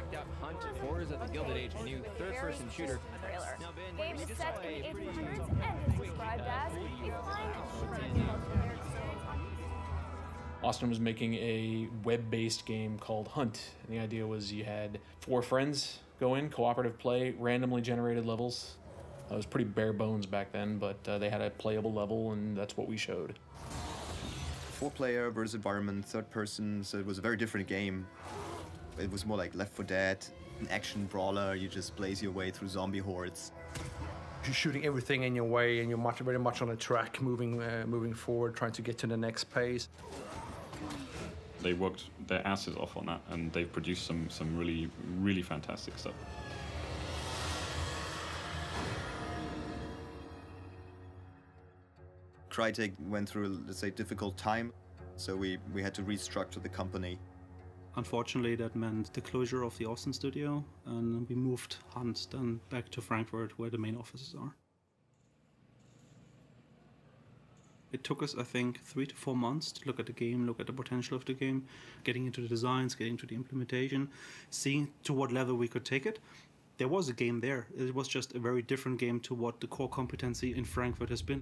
checked out Hunt, Horrors of the Gilded Age, a new third-person shooter. Trailer. Now, Ben, Game you is just set saw in a the pretty 1800s and is described as a flying striking multiplayer experience. Austin was making a web-based game called Hunt, and the idea was you had 4 friends go in, cooperative play, randomly generated levels. It was pretty bare bones back then, but they had a playable level, and that's what we showed. 4-player versus environment, third person, so it was a very different game. It was more like Left 4 Dead, an action brawler, you just blaze your way through zombie hordes. You're shooting everything in your way, and you're very much on a track, moving forward, trying to get to the next pace. They worked their asses off on that, and they've produced some really, really fantastic stuff. Crytek went through, let's say, difficult time, so we had to restructure the company. Unfortunately, that meant the closure of the Austin studio, and we moved Hunt then back to Frankfurt, where the main offices are. It took us, I think, 3 to 4 months to look at the game, look at the potential of the game, getting into the designs, getting into the implementation, seeing to what level we could take it. There was a game there. It was just a very different game to what the core competency in Frankfurt has been.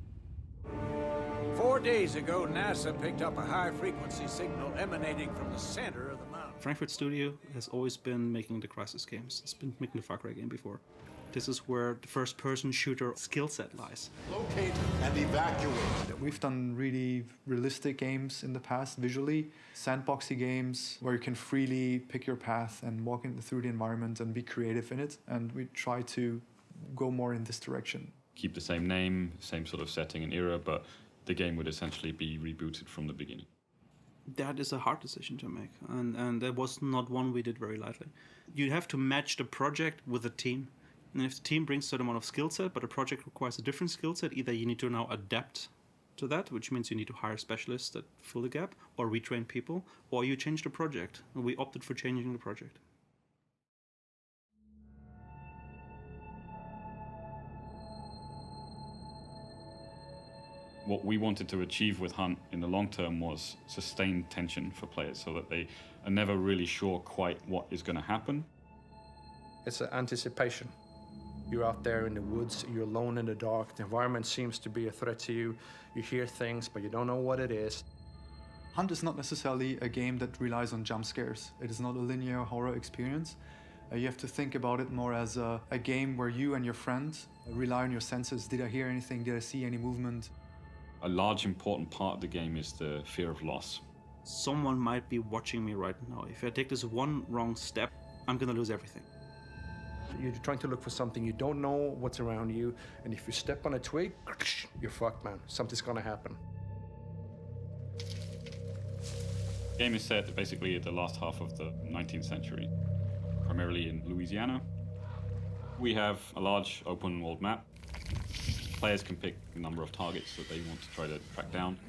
4 days ago, NASA picked up a high-frequency signal emanating from the center of the mountain. Frankfurt Studio has always been making the Crysis games. It's been making the Far Cry game before. This is where the first-person shooter skill set lies. Locate and evacuate. We've done really realistic games in the past, visually. Sandboxy games where you can freely pick your path and walk through the environment and be creative in it. And we try to go more in this direction. Keep the same name, same sort of setting and era, but the game would essentially be rebooted from the beginning. That is a hard decision to make, and that was not one we did very lightly. You have to match the project with the team. And if the team brings a certain amount of skill set, but the project requires a different skill set, either you need to now adapt to that, which means you need to hire specialists that fill the gap, or retrain people, or you change the project. And we opted for changing the project. What we wanted to achieve with Hunt in the long term was sustained tension for players so that they are never really sure quite what is going to happen. It's an anticipation. You're out there in the woods, you're alone in the dark, the environment seems to be a threat to you, you hear things, but you don't know what it is. Hunt is not necessarily a game that relies on jump scares. It is not a linear horror experience. You have to think about it more as a game where you and your friend rely on your senses. Did I hear anything? Did I see any movement? A large important part of the game is the fear of loss. Someone might be watching me right now. If I take this one wrong step, I'm gonna lose everything. You're trying to look for something, you don't know what's around you, and if you step on a twig, you're fucked, man. Something's gonna happen. The game is set basically at the last half of the 19th century, primarily in Louisiana. We have a large open world map. Players can pick the number of targets that they want to try to track down.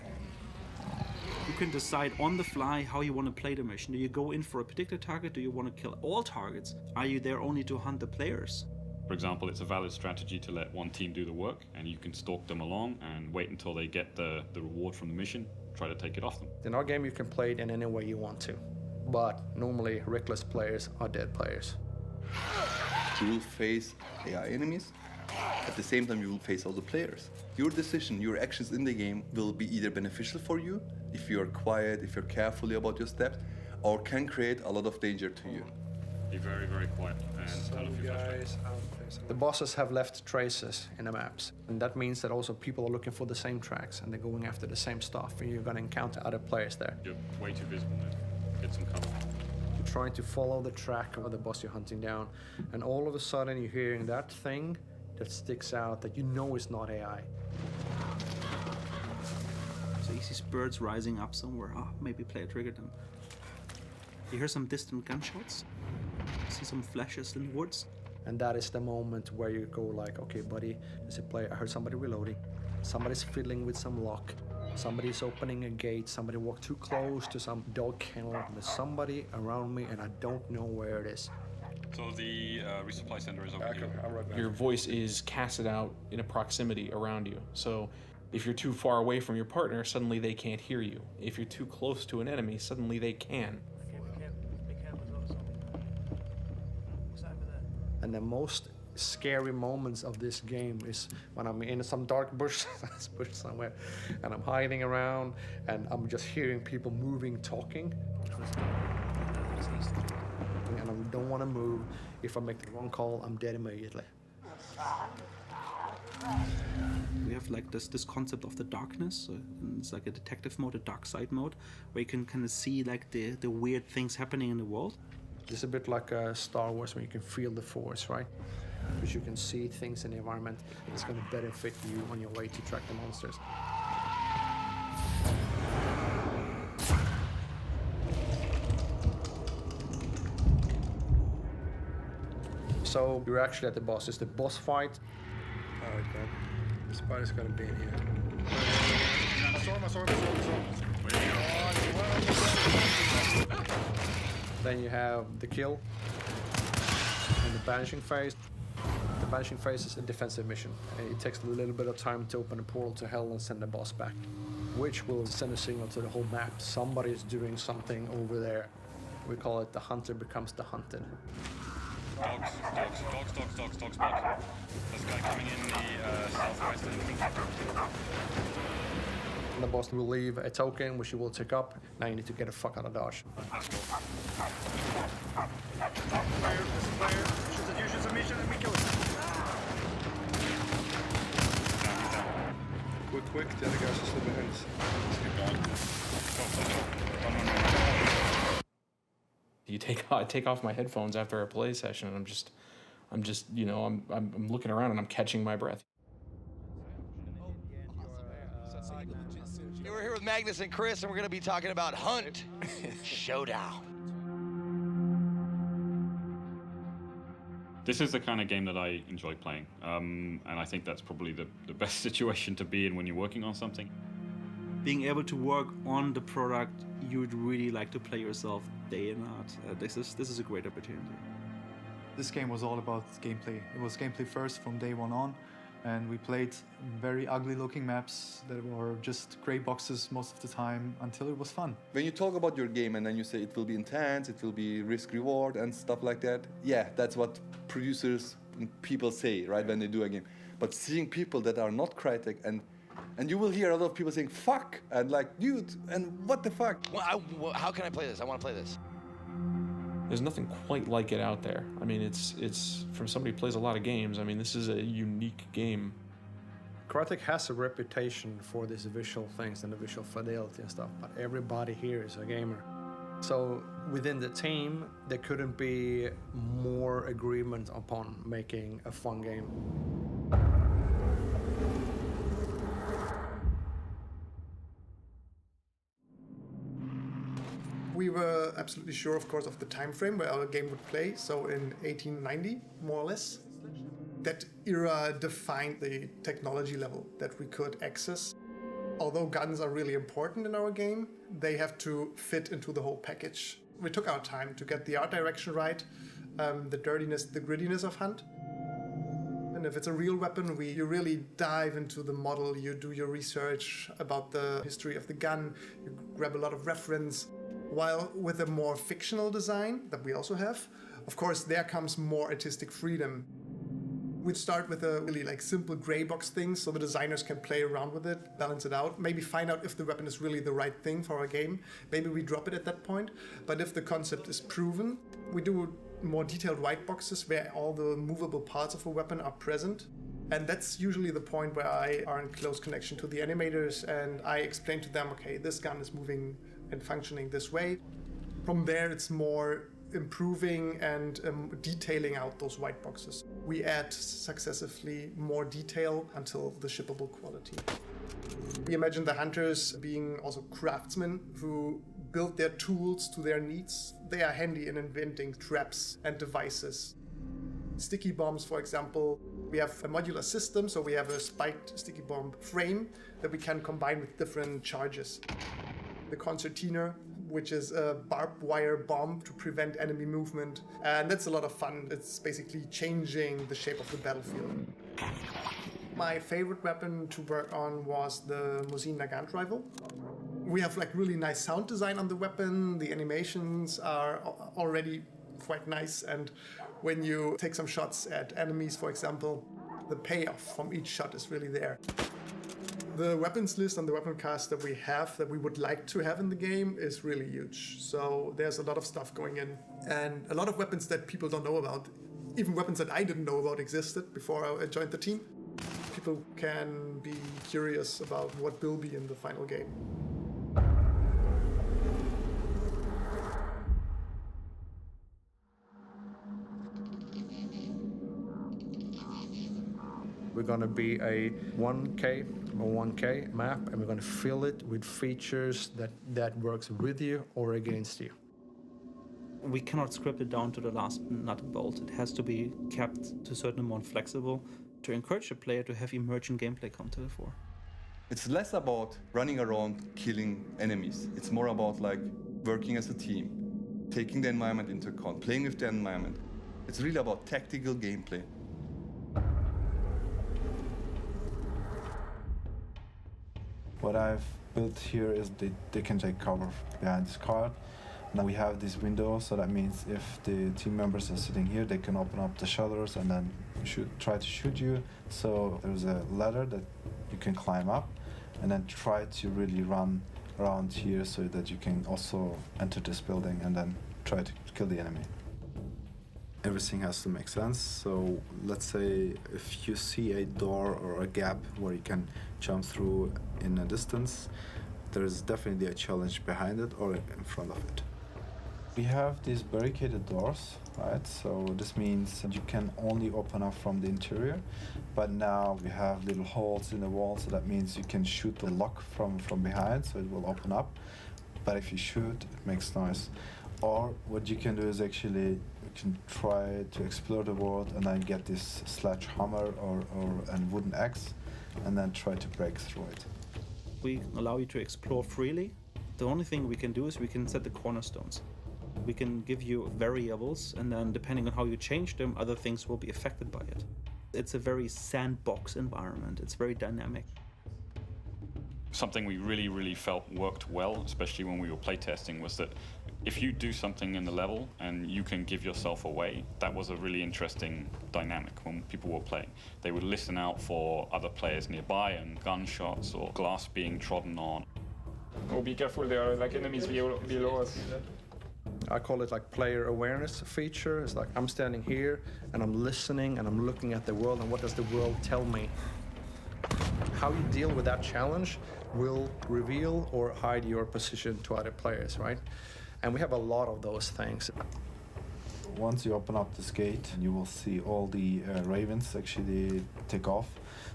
You can decide on the fly how you want to play the mission. Do you go in for a particular target? Do you want to kill all targets? Are you there only to hunt the players? For example, it's a valid strategy to let one team do the work, and you can stalk them along and wait until they get the reward from the mission, try to take it off them. In our game, you can play it in any way you want to, but normally reckless players are dead players. You will face AI enemies. At the same time, you will face other players. Your decision, your actions in the game will be either beneficial for you, if you're quiet, if you're carefully about your steps, or can create a lot of danger to you. Be very, very quiet and tell if you The bosses have left traces in the maps, and that means that also people are looking for the same tracks and they're going after the same stuff, and you're going to encounter other players there. You're way too visible now. Get some cover. You're trying to follow the track of the boss you're hunting down, and all of a sudden you're hearing that thing that sticks out that you know is not AI. So you see birds rising up somewhere. Maybe player triggered them. You hear some distant gunshots. You see some flashes in the woods. And that is the moment where you go like, okay, buddy, as a player, I heard somebody reloading. Somebody's fiddling with some lock. Somebody's opening a gate. Somebody walked too close to some dog kennel. There's somebody around me and I don't know where it is. So the resupply center is over here. Your voice is casted out in a proximity around you. So if you're too far away from your partner, suddenly they can't hear you. If you're too close to an enemy, suddenly they can. And the most scary moments of this game is when I'm in some dark bush, bush somewhere, and I'm hiding around, and I'm just hearing people moving, talking. And I don't want to move. If I make the wrong call, I'm dead immediately. We have like this concept of the darkness. It's like a detective mode, a dark side mode, where you can kind of see like the weird things happening in the world. It's a bit like Star Wars, where you can feel the Force, right? Because you can see things in the environment. It's going to benefit you on your way to track the monsters. So you're actually at the boss. It's the boss fight. Oh god, the spider's gonna be in here. Then you have the kill and the banishing phase. The banishing phase is a defensive mission. It takes a little bit of time to open a portal to hell and send the boss back, which will send a signal to the whole map. Somebody is doing something over there. We call it the hunter becomes the hunted. Dogs spot. There's a guy coming in the southwest. And the boss will leave a token, which you will take up. Now you need to get the fuck out of dodge. Let's go. We're quick, the other guys are still behind us. Let's keep going. Go. I take off my headphones after a play session, and I'm just, you know, I'm looking around and I'm catching my breath. We're here with Magnus and Chris, and we're going to be talking about Hunt Showdown. This is the kind of game that I enjoy playing, and I think that's probably the best situation to be in when you're working on something. Being able to work on the product you would really like to play yourself day in out. This is a great opportunity. This game was all about gameplay. It was gameplay first from day one on, and we played very ugly looking maps that were just gray boxes most of the time until it was fun. When you talk about your game and then you say it will be intense, it will be risk-reward and stuff like that, yeah, that's what producers and people say, right, when they do a game. But seeing people that are not Crytek and you will hear a lot of people saying, fuck, and like, dude, and what the fuck? Well, how can I play this? I want to play this. There's nothing quite like it out there. I mean, it's from somebody who plays a lot of games. I mean, this is a unique game. Crytek has a reputation for these visual things and the visual fidelity and stuff, but everybody here is a gamer. So within the team, there couldn't be more agreement upon making a fun game. We were absolutely sure, of course, of the time frame where our game would play, so in 1890, more or less. That era defined the technology level that we could access. Although guns are really important in our game, they have to fit into the whole package. We took our time to get the art direction right, the dirtiness, the grittiness of Hunt. And if it's a real weapon, you really dive into the model, you do your research about the history of the gun, you grab a lot of reference. While with a more fictional design that we also have, of course, there comes more artistic freedom. We'd start with a really simple gray box thing so the designers can play around with it, balance it out, maybe find out if the weapon is really the right thing for our game. Maybe we drop it at that point. But if the concept is proven, we do more detailed white boxes where all the movable parts of a weapon are present. And that's usually the point where I are in close connection to the animators and I explain to them, okay, this gun is moving and functioning this way. From there, it's more improving and detailing out those white boxes. We add successively more detail until the shippable quality. We imagine the hunters being also craftsmen who build their tools to their needs. They are handy in inventing traps and devices. Sticky bombs, for example, we have a modular system, so we have a spiked sticky bomb frame that we can combine with different charges. The concertina, which is a barbed wire bomb to prevent enemy movement. And that's a lot of fun. It's basically changing the shape of the battlefield. My favorite weapon to work on was the Mosin Nagant rifle. We have really nice sound design on the weapon. The animations are already quite nice and When you take some shots at enemies, for example, the payoff from each shot is really there. The weapons list and the weapon cast that we have, that we would like to have in the game, is really huge. So there's a lot of stuff going in. And a lot of weapons that people don't know about, even weapons that I didn't know about existed before I joined the team. People can be curious about what will be in the final game. We're going to be a 1K or 1K map, and we're going to fill it with features that works with you or against you. We cannot script it down to the last nut and bolt. It has to be kept to a certain amount flexible to encourage the player to have emergent gameplay come to the fore. It's less about running around killing enemies. It's more about like working as a team, taking the environment into account, playing with the environment. It's really about tactical gameplay. What I've built here is they can take cover behind this card. Now we have this window, so that means if the team members are sitting here, they can open up the shutters and then try to shoot you. So there's a ladder that you can climb up and then try to really run around here so that you can also enter this building and then try to kill the enemy. Everything has to make sense. So let's say if you see a door or a gap where you can jump through in a distance, there's definitely a challenge behind it or in front of it. We have these barricaded doors, right? So this means you can only open up from the interior, but now we have little holes in the wall, so that means you can shoot the lock from behind, so it will open up. But if you shoot, it makes noise. Or what you can do is actually you can try to explore the world and then get this sledgehammer or a wooden axe and then try to break through it. We allow you to explore freely. The only thing we can do is we can set the cornerstones. We can give you variables, and then depending on how you change them, other things will be affected by it. It's a very sandbox environment. It's very dynamic. Something we really felt worked well, especially when we were playtesting, was that if you do something in the level and you can give yourself away, that was a really interesting dynamic when people were playing. They would listen out for other players nearby and gunshots or glass being trodden on. Oh, be careful, there are like enemies below us. I call it like player awareness feature. It's like I'm standing here and I'm listening and I'm looking at the world, and what does the world tell me? How you deal with that challenge will reveal or hide your position to other players, right? And we have a lot of those things. Once you open up this gate, you will see all the ravens actually take off.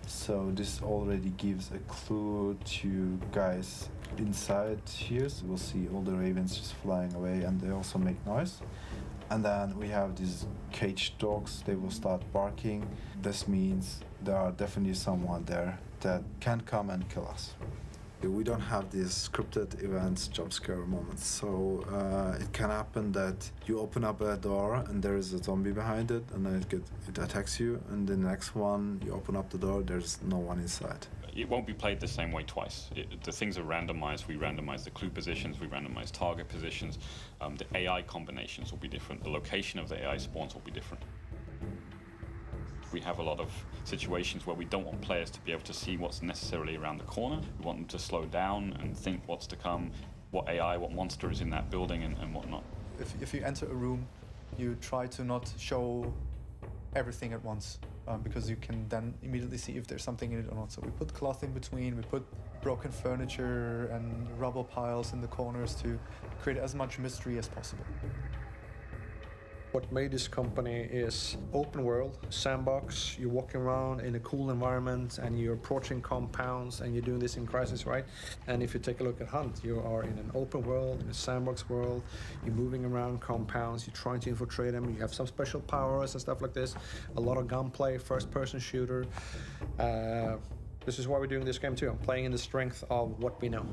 So this already gives a clue to guys inside here. So we'll see all the ravens just flying away, and they also make noise. And then we have these caged dogs. They will start barking. This means there are definitely someone there that can come and kill us. We don't have these scripted events, jump scare moments. So it can happen that you open up a door and there is a zombie behind it, and then it attacks you. And the next one, you open up the door, there's no one inside. It won't be played the same way twice. The things are randomized. We randomize the clue positions, we randomize target positions. The AI combinations will be different. The location of the AI spawns will be different. We have a lot of situations where we don't want players to be able to see what's necessarily around the corner. We want them to slow down and think what's to come, what AI, what monster is in that building and whatnot. If you enter a room, you try to not show everything at once, because you can then immediately see if there's something in it or not. So we put cloth in between, we put broken furniture and rubble piles in the corners to create as much mystery as possible. What made this company is open world, sandbox. You're walking around in a cool environment and you're approaching compounds, and you're doing this in Crysis, right? And if you take a look at Hunt, you are in an open world, in a sandbox world. You're moving around compounds, you're trying to infiltrate them. You have some special powers and stuff like this. A lot of gunplay, first-person shooter. This is why we're doing this game too. I'm playing in the strength of what we know.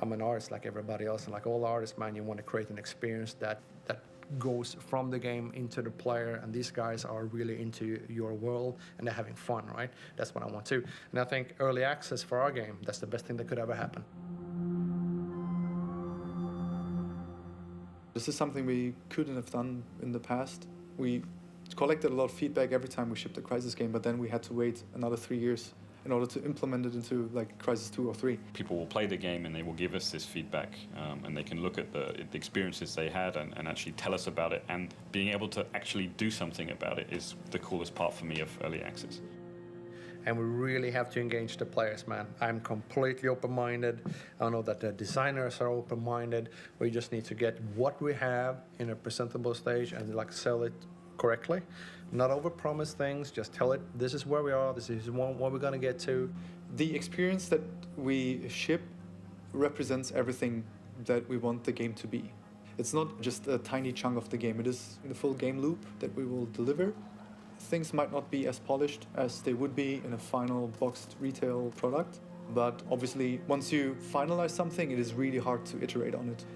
I'm an artist like everybody else, and like all artists, man, you want to create an experience that goes from the game into the player, and these guys are really into your world and they're having fun, right? That's what I want too. And I think early access for our game, that's the best thing that could ever happen. This is something we couldn't have done in the past. We collected a lot of feedback every time we shipped a Crysis game, but then we had to wait another 3 years in order to implement it into like Crysis 2 or 3. People will play the game and they will give us this feedback, and they can look at the experiences they had and actually tell us about it, and being able to actually do something about it is the coolest part for me of early access. And we really have to engage the players, man. I'm completely open-minded. I know that the designers are open-minded. We just need to get what we have in a presentable stage and like sell it correctly. Not overpromise things, just tell it, this is where we are, this is what we're gonna get to. The experience that we ship represents everything that we want the game to be. It's not just a tiny chunk of the game, it is the full game loop that we will deliver. Things might not be as polished as they would be in a final boxed retail product, but obviously once you finalize something, it is really hard to iterate on it.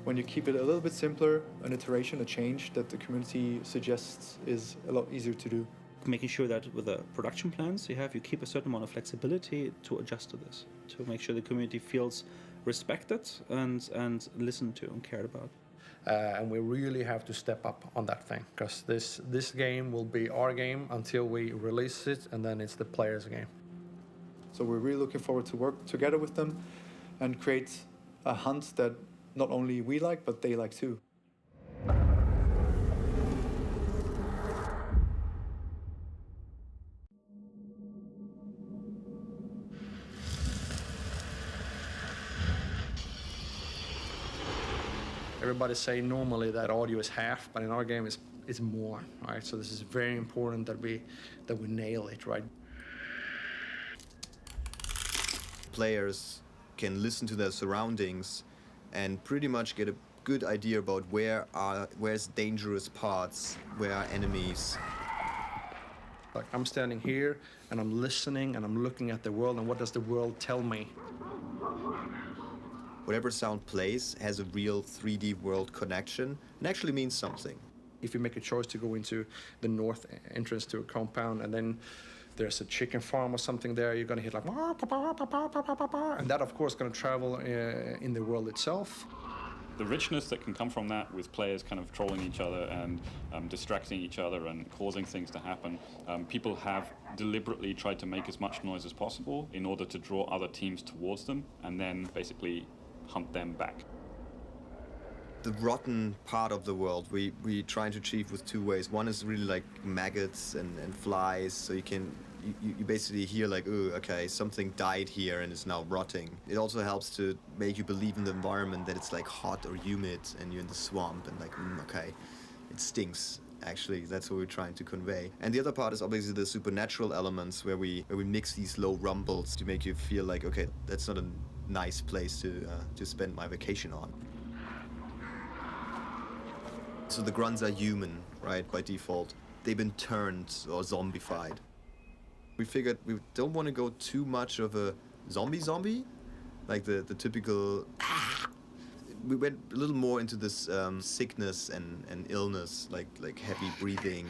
When you keep it a little bit simpler, an iteration, a change that the community suggests is a lot easier to do. Making sure that with the production plans you keep a certain amount of flexibility to adjust to this, to make sure the community feels respected and listened to and cared about. And we really have to step up on that thing, because this game will be our game until we release it, and then it's the players' game. So we're really looking forward to work together with them and create a hunt that not only we like, but they like too. Everybody say normally that audio is half, but in our game it's more, right? So this is very important that we nail it, right? Players can listen to their surroundings and pretty much get a good idea about where's dangerous parts, where are enemies. Like I'm standing here and I'm listening and I'm looking at the world, and what does the world tell me? Whatever sound plays has a real 3D world connection and actually means something. If you make a choice to go into the north entrance to a compound and then there's a chicken farm or something there, you're gonna hit like, and that of course gonna travel in the world itself. The richness that can come from that, with players kind of trolling each other and distracting each other and causing things to happen, people have deliberately tried to make as much noise as possible in order to draw other teams towards them and then basically hunt them back. The rotten part of the world we try to achieve with two ways. One is really like maggots and flies, so you basically hear like, oh, okay, something died here and is now rotting. It also helps to make you believe in the environment, that it's like hot or humid and you're in the swamp and like, okay, it stinks. Actually, that's what we're trying to convey. And the other part is obviously the supernatural elements where we mix these low rumbles to make you feel like, okay, that's not a nice place to spend my vacation on. So the grunts are human, right, by default. They've been turned or zombified. We figured we don't want to go too much of a zombie, like the typical... We went a little more into this sickness and illness, like heavy breathing.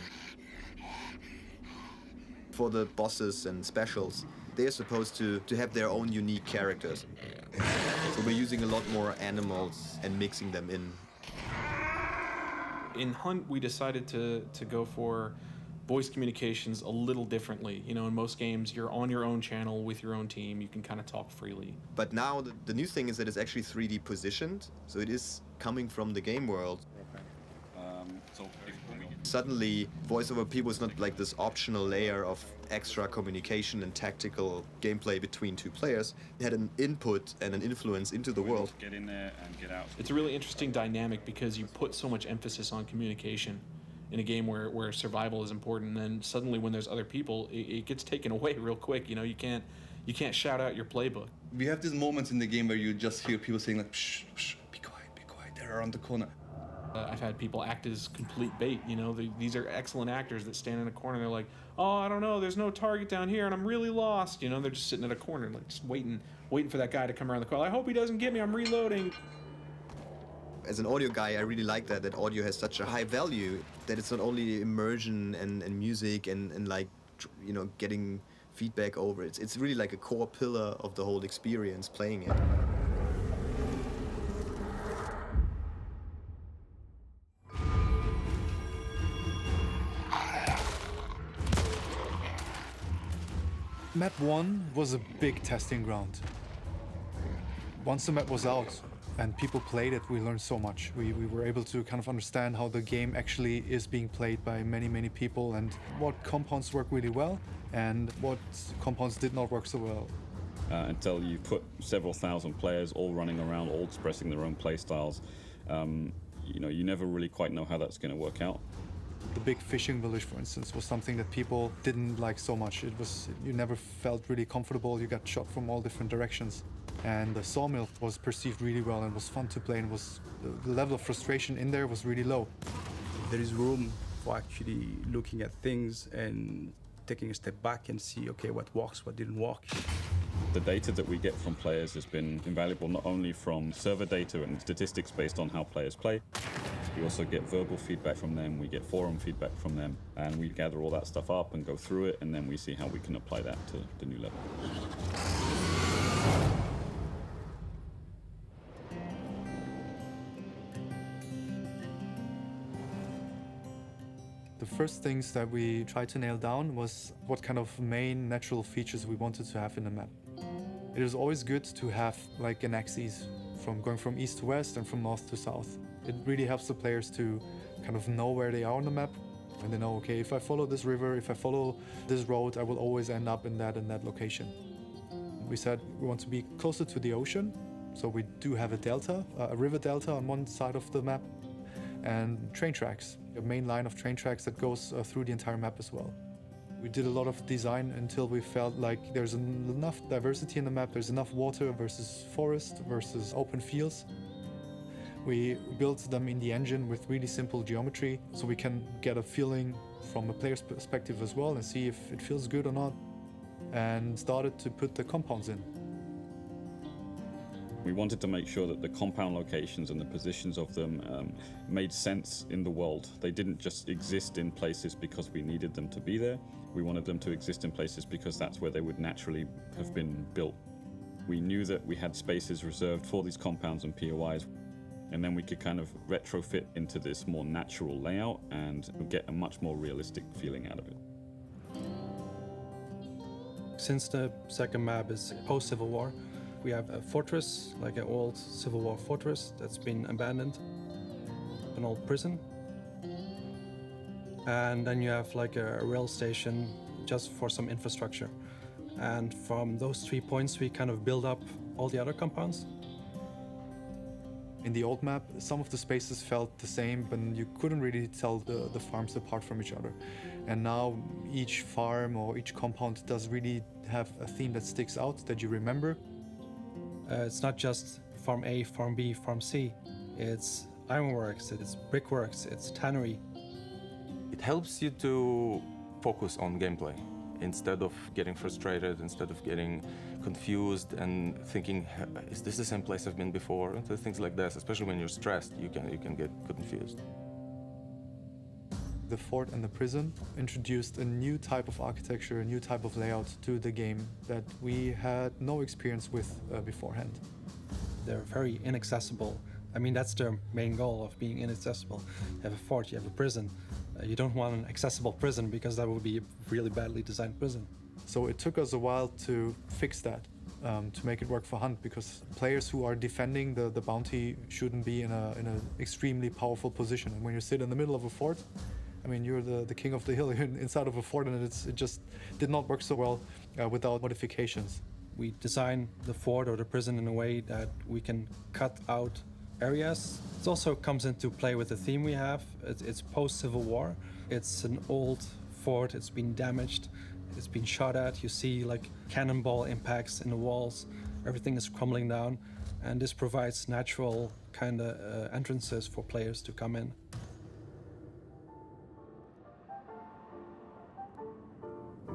For the bosses and specials, they're supposed to have their own unique characters. So we're using a lot more animals and mixing them in. In Hunt, we decided to go for voice communications a little differently. You know, in most games, you're on your own channel with your own team. You can kind of talk freely. But now the new thing is that it's actually 3D positioned, so it is coming from the game world. Suddenly, voiceover people is not like this optional layer of extra communication and tactical gameplay between two players. It had an input and an influence into the world. Get in there and get out. It's a really interesting dynamic because you put so much emphasis on communication in a game where survival is important, and then suddenly when there's other people, it gets taken away real quick. You know, you can't shout out your playbook. We have these moments in the game where you just hear people saying like, shh, shh, be quiet, they're around the corner. I've had people act as complete bait, you know, these are excellent actors that stand in a corner and they're like, oh, I don't know, there's no target down here and I'm really lost. You know, they're just sitting in a corner, like just waiting for that guy to come around the corner. I hope he doesn't get me, I'm reloading. As an audio guy, I really like that audio has such a high value, that it's not only immersion and music and like, you know, getting feedback over it. It's really like a core pillar of the whole experience playing it. Map 1 was a big testing ground. Once the map was out and people played it, we learned so much. We were able to kind of understand how the game actually is being played by many, many people and what compounds work really well and what compounds did not work so well. Until you put several thousand players all running around, all expressing their own play styles, you never really quite know how that's going to work out. The big fishing village, for instance, was something that people didn't like so much. You never felt really comfortable. You got shot from all different directions. And the sawmill was perceived really well and was fun to play, and the level of frustration in there was really low. There is room for actually looking at things and taking a step back and see, okay, what works, what didn't work. The data that we get from players has been invaluable, not only from server data and statistics based on how players play. We also get verbal feedback from them, we get forum feedback from them, and we gather all that stuff up and go through it, and then we see how we can apply that to the new level. The first things that we tried to nail down was what kind of main natural features we wanted to have in the map. It was always good to have like an axis from going from east to west and from north to south. It really helps the players to kind of know where they are on the map, and they know, okay, if I follow this river, if I follow this road, I will always end up in that location. We said we want to be closer to the ocean, so we do have a delta, a river delta on one side of the map, and train tracks, a main line of train tracks that goes through the entire map as well. We did a lot of design until we felt like there's enough diversity in the map, there's enough water versus forest versus open fields. We built them in the engine with really simple geometry, so we can get a feeling from a player's perspective as well and see if it feels good or not, and started to put the compounds in. We wanted to make sure that the compound locations and the positions of them made sense in the world. They didn't just exist in places because we needed them to be there. We wanted them to exist in places because that's where they would naturally have been built. We knew that we had spaces reserved for these compounds and POIs, and then we could kind of retrofit into this more natural layout and get a much more realistic feeling out of it. Since the second map is post-Civil War, we have a fortress, like an old Civil War fortress that's been abandoned, an old prison. And then you have like a rail station just for some infrastructure. And from those 3 points, we kind of build up all the other compounds. In the old map, some of the spaces felt the same, but you couldn't really tell the farms apart from each other. And now each farm or each compound does really have a theme that sticks out, that you remember. It's not just Farm A, Farm B, Farm C. It's ironworks, it's brickworks, it's tannery. It helps you to focus on gameplay instead of getting frustrated, instead of getting confused and thinking, is this the same place I've been before? And things like this, especially when you're stressed, you can get confused. The fort and the prison introduced a new type of architecture, a new type of layout to the game that we had no experience with beforehand. They're very inaccessible. I mean, that's their main goal of being inaccessible. You have a fort, you have a prison. You don't want an accessible prison because that would be a really badly designed prison. So it took us a while to fix that, to make it work for Hunt, because players who are defending the bounty shouldn't be in an extremely powerful position. And when you sit in the middle of a fort, I mean, you're the king of the hill inside of a fort, and it just did not work so well without modifications. We design the fort or the prison in a way that we can cut out areas. It also comes into play with the theme we have. It's post-Civil War. It's an old fort, it's been damaged, it's been shot at. You see like cannonball impacts in the walls. Everything is crumbling down, and this provides natural kind of entrances for players to come in.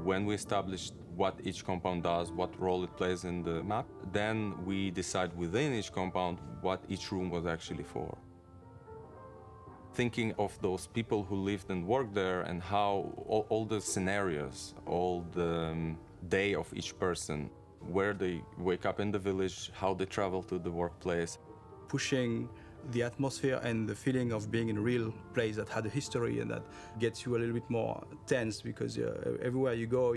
When we established what each compound does, what role it plays in the map, then we decide within each compound what each room was actually for. Thinking of those people who lived and worked there and how all the scenarios, all the day of each person, where they wake up in the village, how they travel to the workplace. Pushing the atmosphere and the feeling of being in a real place that had a history and that gets you a little bit more tense because everywhere you go,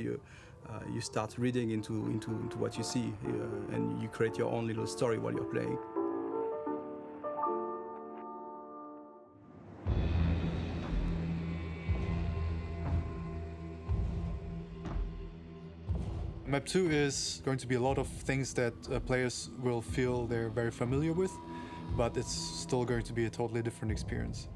You start reading into what you see, and you create your own little story while you're playing. Map 2 is going to be a lot of things that players will feel they're very familiar with, but it's still going to be a totally different experience.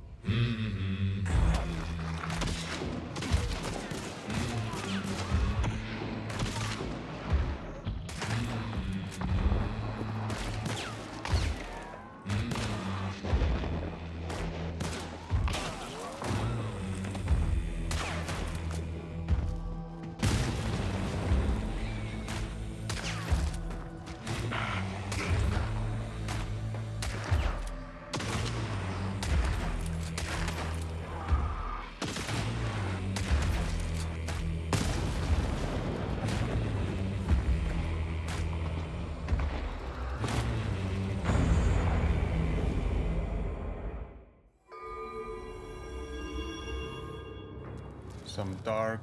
Some dark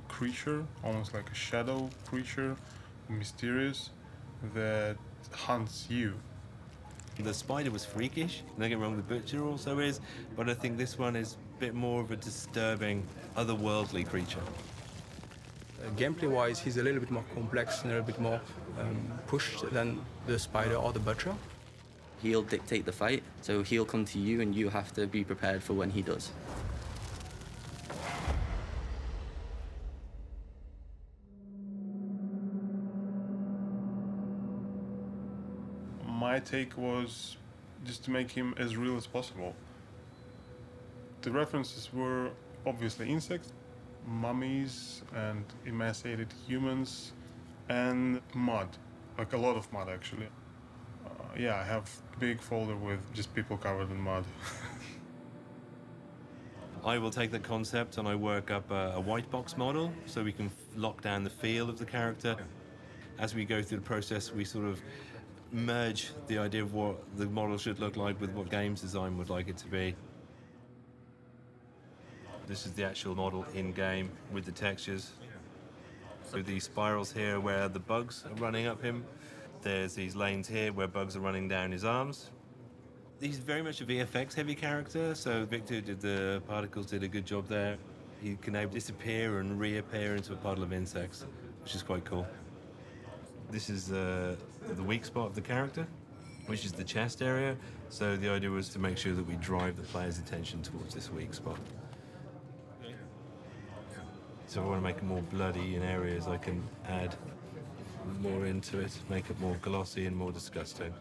creature, almost like a shadow creature, mysterious, that hunts you. The spider was freakish, don't get me wrong, the butcher also is, but I think this one is a bit more of a disturbing, otherworldly creature. Gameplay-wise, he's a little bit more complex and a little bit more pushed than the spider or the butcher. He'll dictate the fight, so he'll come to you and you have to be prepared for when he does. My take was just to make him as real as possible. The references were obviously insects, mummies and emaciated humans, and mud, like a lot of mud actually. Yeah, I have a big folder with just people covered in mud. I will take the concept and I work up a white box model so we can lock down the feel of the character. As we go through the process, we sort of merge the idea of what the model should look like with what games design would like it to be. This is the actual model in-game with the textures. So these spirals here where the bugs are running up him. There's these lanes here where bugs are running down his arms. He's very much a VFX heavy character, so Victor did the particles, did a good job there. He can now disappear and reappear into a puddle of insects, which is quite cool. This is the weak spot of the character, which is the chest area. So the idea was to make sure that we drive the player's attention towards this weak spot. So if I want to make it more bloody in areas, I can add more into it, make it more glossy and more disgusting.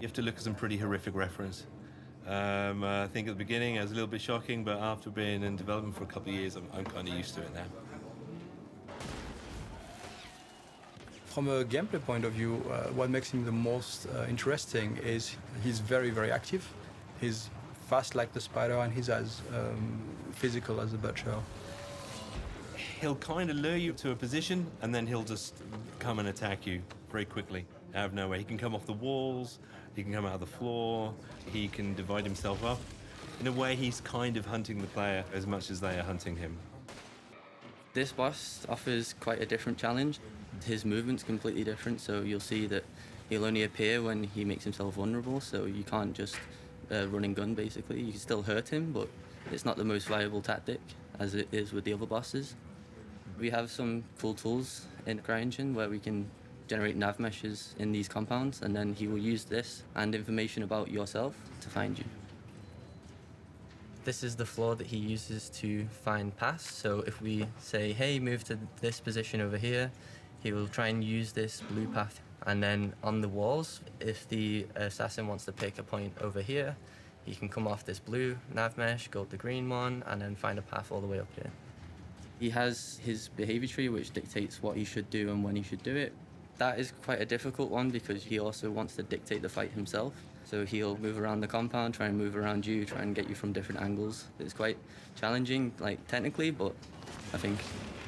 You have to look at some pretty horrific reference. I think at the beginning it was a little bit shocking, but after being in development for a couple of years, I'm kind of used to it now. From a gameplay point of view, what makes him the most interesting is he's very, very active. He's fast like the spider and he's as physical as the butcher. He'll kind of lure you to a position and then he'll just come and attack you very quickly, out of nowhere. He can come off the walls, he can come out of the floor, he can divide himself up. In a way, he's kind of hunting the player as much as they are hunting him. This boss offers quite a different challenge. His movement's completely different, so you'll see that he'll only appear when he makes himself vulnerable, so you can't just run and gun, basically. You can still hurt him, but it's not the most viable tactic, as it is with the other bosses. We have some cool tools in CryEngine where we can generate nav meshes in these compounds, and then he will use this and information about yourself to find you. This is the floor that he uses to find paths, so if we say, hey, move to this position over here, he will try and use this blue path. And then on the walls, if the assassin wants to pick a point over here, he can come off this blue nav mesh, go to the green one, and then find a path all the way up here. He has his behavior tree, which dictates what he should do and when he should do it. That is quite a difficult one because he also wants to dictate the fight himself. So he'll move around the compound, try and move around you, try and get you from different angles. It's quite challenging, like technically, but I think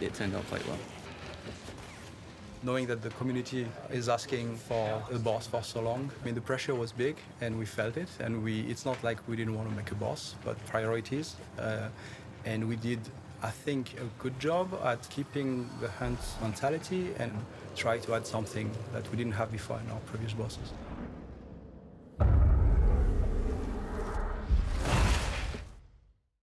it turned out quite well. Knowing that the community is asking for a boss for so long, I mean, the pressure was big and we felt it. And it's not like we didn't want to make a boss, but priorities. And we did I think, a good job at keeping the hunt mentality and try to add something that we didn't have before in our previous bosses.